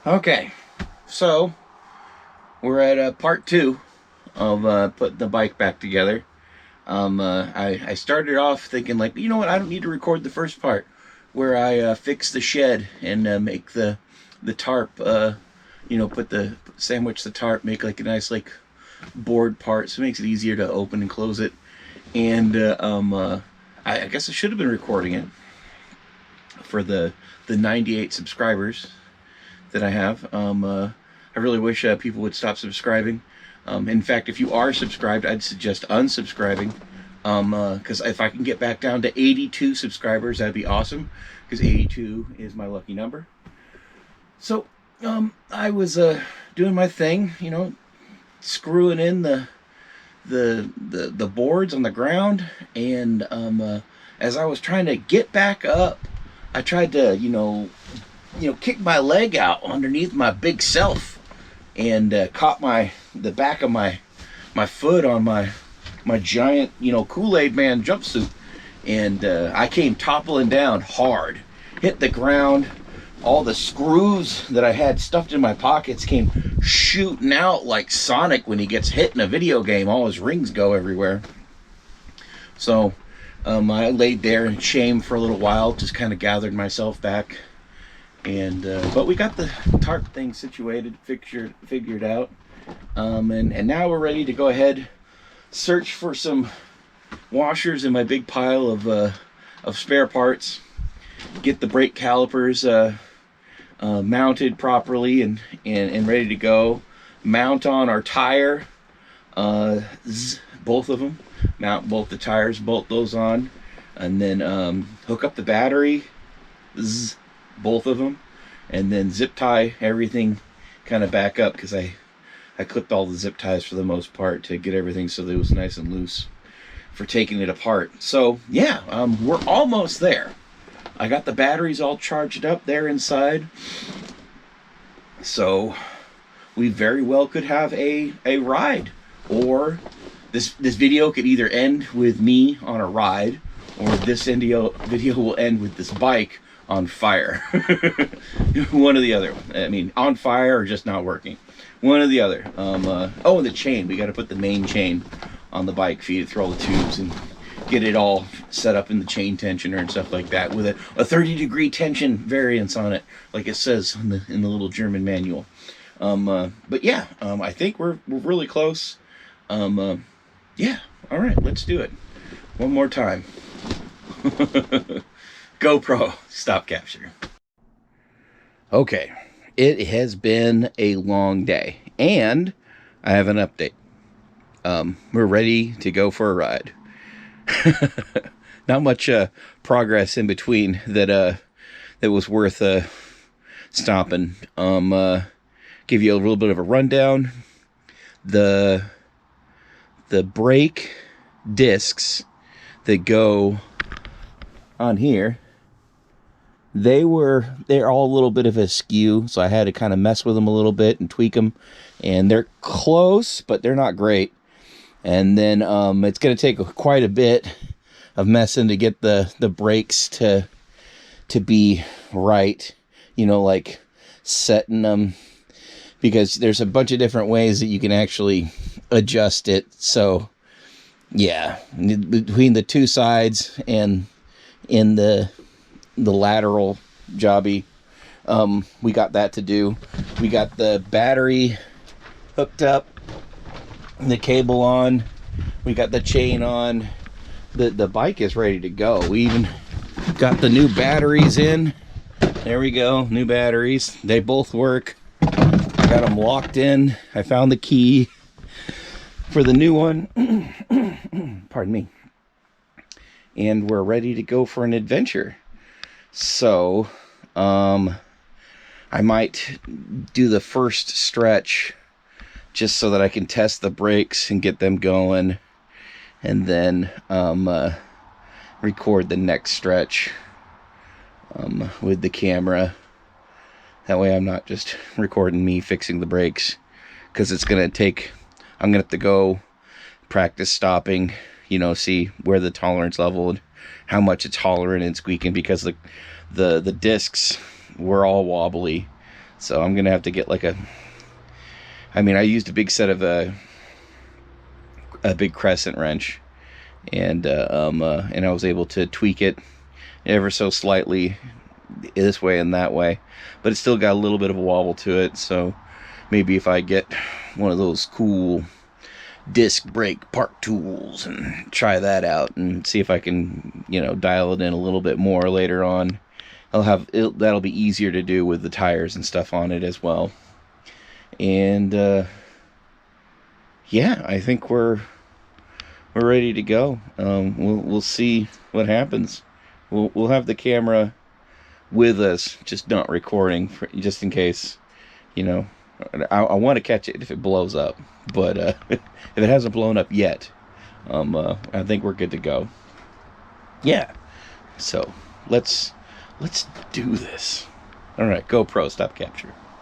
Okay, so we're at part two of putting the bike back together. I started off thinking, like, you know what, I don't need to record the first part where I fix the shed and make the tarp, put the sandwich the tarp, make like a nice like board part, so it makes it easier to open and close it. And I guess I should have been recording it for the 98 subscribers that I have. I really wish people would stop subscribing. In fact, if you are subscribed, I'd suggest unsubscribing. Because if I can get back down to 82 subscribers, that'd be awesome. Because 82 is my lucky number. So, I was doing my thing, screwing in the boards on the ground, and as I was trying to get back up, I tried to kick my leg out underneath my big self, and caught the back of my foot on my giant Kool-Aid Man jumpsuit, and I came toppling down hard, hit the ground. All the screws that I had stuffed in my pockets came shooting out like Sonic when he gets hit in a video game. All his rings go everywhere. So I laid there in shame for a little while, just kind of gathered myself back. And but we got the tarp thing situated, figured out, and now we're ready to go ahead, search for some washers in my big pile of spare parts, get the brake calipers mounted properly and ready to go, mount on our tire, both of them, mount both the tires, bolt those on, and then hook up the battery, both of them, and then zip tie everything kind of back up, because I clipped all the zip ties for the most part to get everything so that it was nice and loose for taking it apart. So yeah, we're almost there. I got the batteries all charged up there inside, so we very well could have a ride, or this video could either end with me on a ride, or this video will end with this bike on fire. One or the other. I mean, on fire or just not working. One or the other. And the chain. We got to put the main chain on the bike, feed it through all the tubes, and get it all set up in the chain tensioner and stuff like that, with a 30-degree tension variance on it, like it says in the little German manual. But yeah, I think we're really close. Yeah, all right, let's do it. One more time. GoPro stop capture. Okay, it has been a long day, and I have an update. We're ready to go for a ride. Not much progress in between that was worth stopping. Give you a little bit of a rundown. The brake discs that go on here, they're all a little bit of askew, so I had to kind of mess with them a little bit and tweak them, and they're close, but they're not great. And then it's going to take quite a bit of messing to get the brakes to be right, like setting them, because there's a bunch of different ways that you can actually adjust it. So yeah, between the two sides and in the lateral jobby, we got that to do. We got the battery hooked up, the cable on, we got the chain on, the bike is ready to go. We even got the new batteries in. There we go, new batteries. They both work. I got them locked in. I found the key for the new one. Pardon me. And we're ready to go for an adventure. So I might do the first stretch just so that I can test the brakes and get them going, and then record the next stretch with the camera. That way I'm not just recording me fixing the brakes, because it's going to take, I'm going to have to go practice stopping, see where the tolerance level and how much it's hollering and squeaking, because the discs were all wobbly. So I'm gonna have to get like a. I mean, I used a big set of a big crescent wrench, and I was able to tweak it ever so slightly this way and that way, but it's still got a little bit of a wobble to it. So maybe if I get one of those cool disc brake park tools and try that out and see if I can, dial it in a little bit more later on, that'll be easier to do with the tires and stuff on it as well. And yeah, I think we're ready to go. We'll see what happens. We'll have the camera with us, just not recording, just in case. I want to catch it if it blows up, but if it hasn't blown up yet, I think we're good to go. Yeah. So let's do this. All right, GoPro, stop capture.